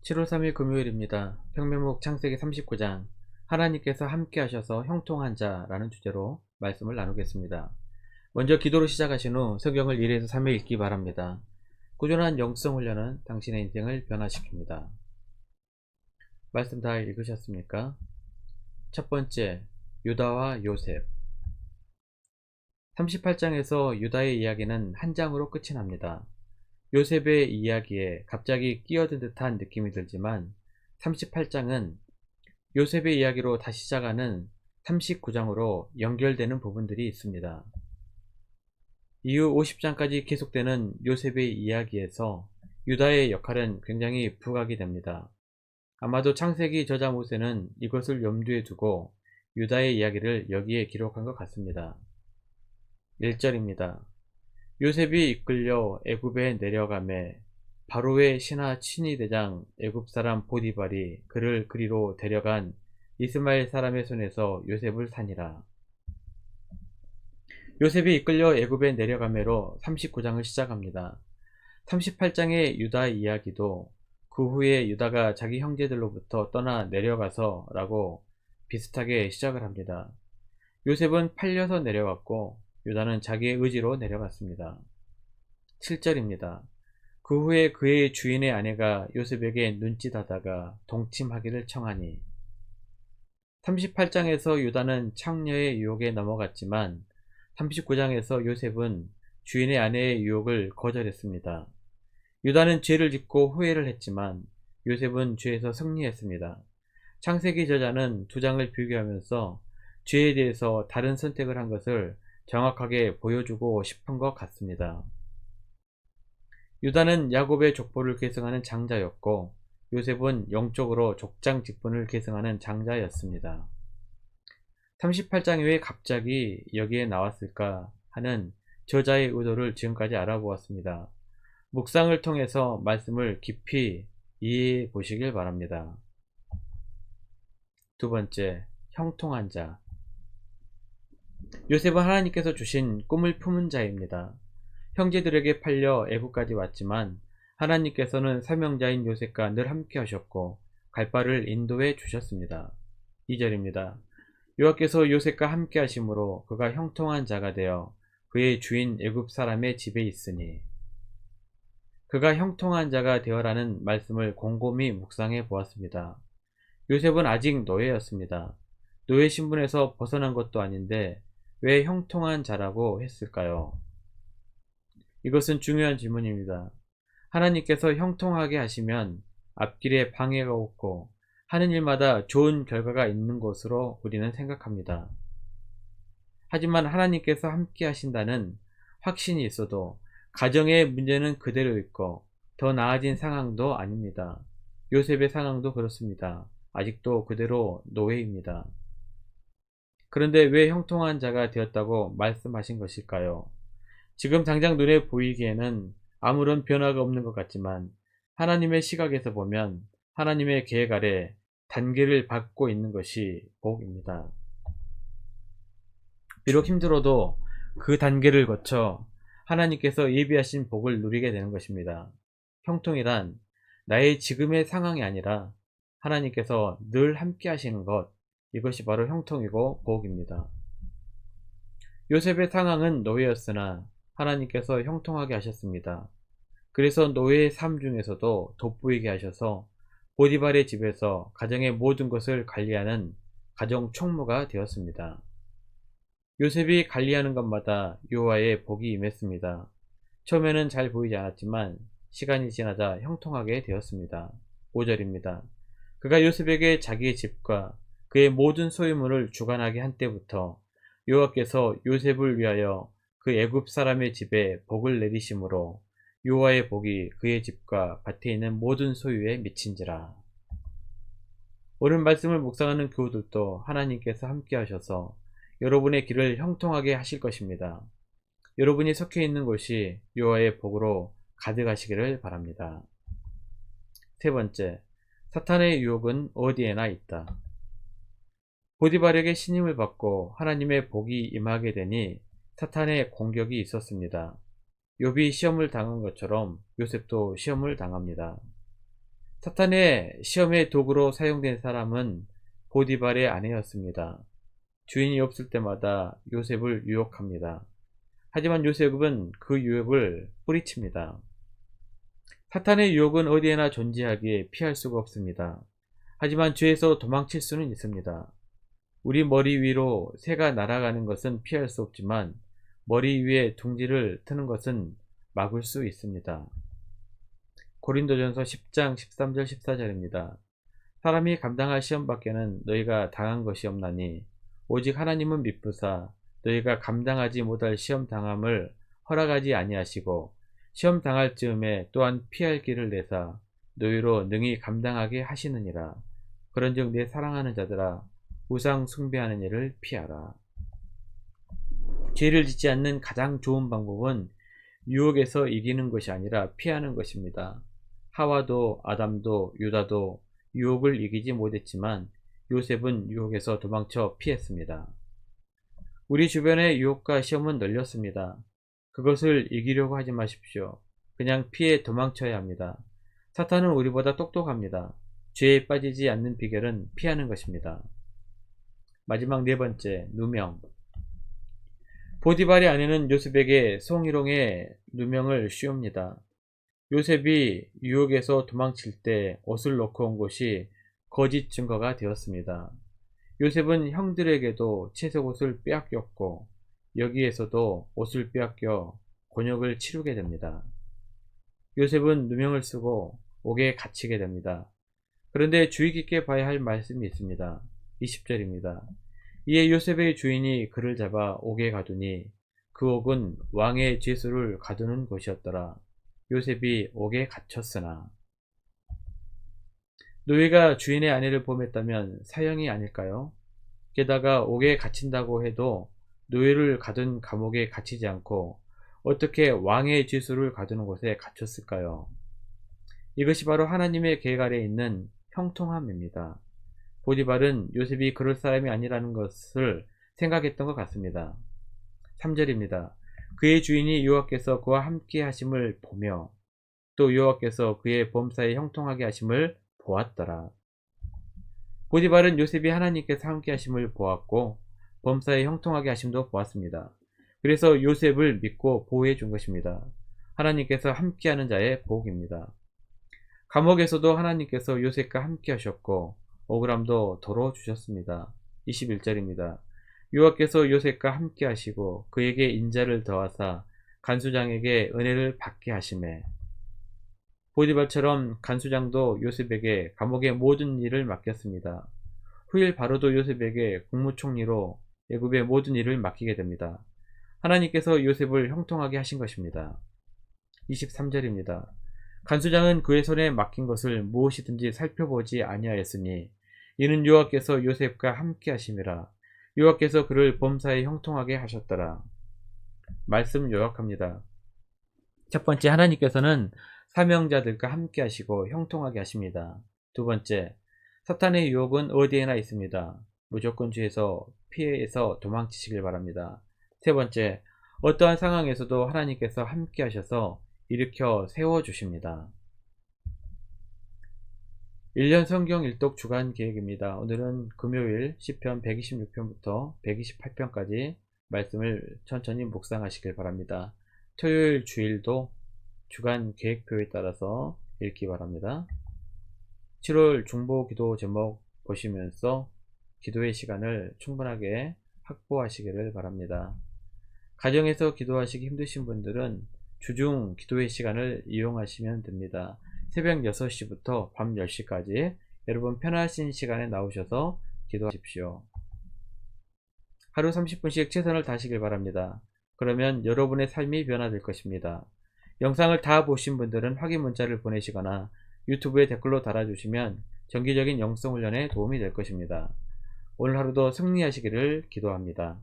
7월 3일 금요일입니다. 평면목 창세기 39장 하나님께서 함께 하셔서 형통한 자라는 주제로 말씀을 나누겠습니다. 먼저 기도로 시작하신 후 성경을 1에서 3회 읽기 바랍니다. 꾸준한 영성 훈련은 당신의 인생을 변화시킵니다. 말씀 다 읽으셨습니까? 첫 번째, 유다와 요셉. 38장에서 유다의 이야기는 한 장으로 끝이 납니다. 요셉의 이야기에 갑자기 끼어든 듯한 느낌이 들지만 38장은 요셉의 이야기로 다시 시작하는 39장으로 연결되는 부분들이 있습니다. 이후 50장까지 계속되는 요셉의 이야기에서 유다의 역할은 굉장히 부각이 됩니다. 아마도 창세기 저자 모세는 이것을 염두에 두고 유다의 이야기를 여기에 기록한 것 같습니다. 1절입니다. 요셉이 이끌려 애굽에 내려가매 바로의 신하 친위대장 애굽사람 보디발이 그를 그리로 데려간 이스마엘 사람의 손에서 요셉을 산이라. 요셉이 이끌려 애굽에 내려가매로 39장을 시작합니다. 38장의 유다 이야기도 그 후에 유다가 자기 형제들로부터 떠나 내려가서 라고 비슷하게 시작을 합니다. 요셉은 팔려서 내려갔고 유다는 자기의 의지로 내려갔습니다. 7절입니다. 그 후에 그의 주인의 아내가 요셉에게 눈짓하다가 동침하기를 청하니. 38장에서 유다는 창녀의 유혹에 넘어갔지만 39장에서 요셉은 주인의 아내의 유혹을 거절했습니다. 유다는 죄를 짓고 후회를 했지만 요셉은 죄에서 승리했습니다. 창세기 저자는 두 장을 비교하면서 죄에 대해서 다른 선택을 한 것을 정확하게 보여주고 싶은 것 같습니다. 유다는 야곱의 족보를 계승하는 장자였고 요셉은 영적으로 족장 직분을 계승하는 장자였습니다. 38장이 왜 갑자기 여기에 나왔을까 하는 저자의 의도를 지금까지 알아보았습니다. 묵상을 통해서 말씀을 깊이 이해해 보시길 바랍니다. 두 번째, 형통한 자. 요셉은 하나님께서 주신 꿈을 품은 자입니다. 형제들에게 팔려 애굽까지 왔지만 하나님께서는 사명자인 요셉과 늘 함께 하셨고 갈 바를 인도해 주셨습니다. 2절입니다. 여호와께서 요셉과 함께 하심으로 그가 형통한 자가 되어 그의 주인 애굽 사람의 집에 있으니. 그가 형통한 자가 되어라는 말씀을 곰곰이 묵상해 보았습니다. 요셉은 아직 노예였습니다. 노예 신분에서 벗어난 것도 아닌데 왜 형통한 자라고 했을까요? 이것은 중요한 질문입니다. 하나님께서 형통하게 하시면 앞길에 방해가 없고 하는 일마다 좋은 결과가 있는 것으로 우리는 생각합니다. 하지만 하나님께서 함께 하신다는 확신이 있어도 가정의 문제는 그대로 있고 더 나아진 상황도 아닙니다. 요셉의 상황도 그렇습니다. 아직도 그대로 노예입니다. 그런데 왜 형통한 자가 되었다고 말씀하신 것일까요? 지금 당장 눈에 보이기에는 아무런 변화가 없는 것 같지만 하나님의 시각에서 보면 하나님의 계획 아래 단계를 밟고 있는 것이 복입니다. 비록 힘들어도 그 단계를 거쳐 하나님께서 예비하신 복을 누리게 되는 것입니다. 형통이란 나의 지금의 상황이 아니라 하나님께서 늘 함께 하시는 것, 이것이 바로 형통이고 복입니다. 요셉의 상황은 노예였으나 하나님께서 형통하게 하셨습니다. 그래서 노예의 삶 중에서도 돋보이게 하셔서 보디발의 집에서 가정의 모든 것을 관리하는 가정 총무가 되었습니다. 요셉이 관리하는 것마다 여호와의 복이 임했습니다. 처음에는 잘 보이지 않았지만 시간이 지나자 형통하게 되었습니다. 5절입니다. 그가 요셉에게 자기의 집과 그의 모든 소유물을 주관하게 한 때부터 여호와께서 요셉을 위하여 그 애굽 사람의 집에 복을 내리심으로 여호와의 복이 그의 집과 밭에 있는 모든 소유에 미친지라. 오늘 말씀을 묵상하는 교우들도 하나님께서 함께 하셔서 여러분의 길을 형통하게 하실 것입니다. 여러분이 속해 있는 곳이 여호와의 복으로 가득하시기를 바랍니다. 세 번째, 사탄의 유혹은 어디에나 있다. 보디발에게 신임을 받고 하나님의 복이 임하게 되니 사탄의 공격이 있었습니다. 욥이 시험을 당한 것처럼 요셉도 시험을 당합니다. 사탄의 시험의 도구로 사용된 사람은 보디발의 아내였습니다. 주인이 없을 때마다 요셉을 유혹합니다. 하지만 요셉은 그 유혹을 뿌리칩니다. 사탄의 유혹은 어디에나 존재하기에 피할 수가 없습니다. 하지만 죄에서 도망칠 수는 있습니다. 우리 머리 위로 새가 날아가는 것은 피할 수 없지만 머리 위에 둥지를 트는 것은 막을 수 있습니다. 고린도전서 10장 13절 14절입니다. 사람이 감당할 시험 밖에는 너희가 당한 것이 없나니 오직 하나님은 미쁘사 너희가 감당하지 못할 시험 당함을 허락하지 아니하시고 시험 당할 즈음에 또한 피할 길을 내사 너희로 능히 감당하게 하시느니라. 그런즉 내 사랑하는 자들아 우상 숭배하는 일을 피하라. 죄를 짓지 않는 가장 좋은 방법은 유혹에서 이기는 것이 아니라 피하는 것입니다. 하와도 아담도 유다도 유혹을 이기지 못했지만 요셉은 유혹에서 도망쳐 피했습니다. 우리 주변의 유혹과 시험은 널렸습니다. 그것을 이기려고 하지 마십시오. 그냥 피해 도망쳐야 합니다. 사탄은 우리보다 똑똑합니다. 죄에 빠지지 않는 비결은 피하는 것입니다. 마지막 네 번째, 누명. 보디발의 아내는 요셉에게 송일홍의 누명을 씌웁니다. 요셉이 유혹에서 도망칠 때 옷을 놓고 온 곳이 거짓 증거가 되었습니다. 요셉은 형들에게도 채색옷을 빼앗겼고 여기에서도 옷을 빼앗겨 곤욕을 치르게 됩니다. 요셉은 누명을 쓰고 옥에 갇히게 됩니다. 그런데 주의 깊게 봐야 할 말씀이 있습니다. 20절입니다. 이에 요셉의 주인이 그를 잡아 옥에 가두니 그 옥은 왕의 죄수를 가두는 곳이었더라. 요셉이 옥에 갇혔으나. 노예가 주인의 아내를 범했다면 사형이 아닐까요? 게다가 옥에 갇힌다고 해도 노예를 가둔 감옥에 갇히지 않고 어떻게 왕의 죄수를 가두는 곳에 갇혔을까요? 이것이 바로 하나님의 계획 아래에 있는 형통함입니다. 보디발은 요셉이 그럴 사람이 아니라는 것을 생각했던 것 같습니다. 3절입니다. 그의 주인이 여호와께서 그와 함께 하심을 보며 또 여호와께서 그의 범사에 형통하게 하심을 보았더라. 보디발은 요셉이 하나님께서 함께 하심을 보았고 범사에 형통하게 하심도 보았습니다. 그래서 요셉을 믿고 보호해 준 것입니다. 하나님께서 함께하는 자의 복입니다. 감옥에서도 하나님께서 요셉과 함께 하셨고 억울함도 덜어주셨습니다. 21절입니다. 여호와께서 요셉과 함께 하시고 그에게 인자를 더하사 간수장에게 은혜를 받게 하시매. 보디발처럼 간수장도 요셉에게 감옥의 모든 일을 맡겼습니다. 후일 바로도 요셉에게 국무총리로 애굽의 모든 일을 맡기게 됩니다. 하나님께서 요셉을 형통하게 하신 것입니다. 23절입니다. 간수장은 그의 손에 맡긴 것을 무엇이든지 살펴보지 아니하였으니 이는 여호와께서 요셉과 함께 하심이라. 여호와께서 그를 범사에 형통하게 하셨더라. 말씀 요약합니다. 첫 번째, 하나님께서는 사명자들과 함께 하시고 형통하게 하십니다. 두 번째, 사탄의 유혹은 어디에나 있습니다. 무조건 죄에서 피해서 도망치시길 바랍니다. 세 번째, 어떠한 상황에서도 하나님께서 함께 하셔서 일으켜 세워주십니다. 1년 성경 일독 주간 계획입니다. 오늘은 금요일 시편 126편부터 128편까지 말씀을 천천히 묵상하시길 바랍니다. 토요일 주일도 주간 계획표에 따라서 읽기 바랍니다. 7월 중보 기도 제목 보시면서 기도의 시간을 충분하게 확보하시기를 바랍니다. 가정에서 기도하시기 힘드신 분들은 주중 기도의 시간을 이용하시면 됩니다. 새벽 6시부터 밤 10시까지 여러분 편하신 시간에 나오셔서 기도하십시오. 하루 30분씩 최선을 다하시길 바랍니다. 그러면 여러분의 삶이 변화될 것입니다. 영상을 다 보신 분들은 확인 문자를 보내시거나 유튜브에 댓글로 달아주시면 정기적인 영성훈련에 도움이 될 것입니다. 오늘 하루도 승리하시기를 기도합니다.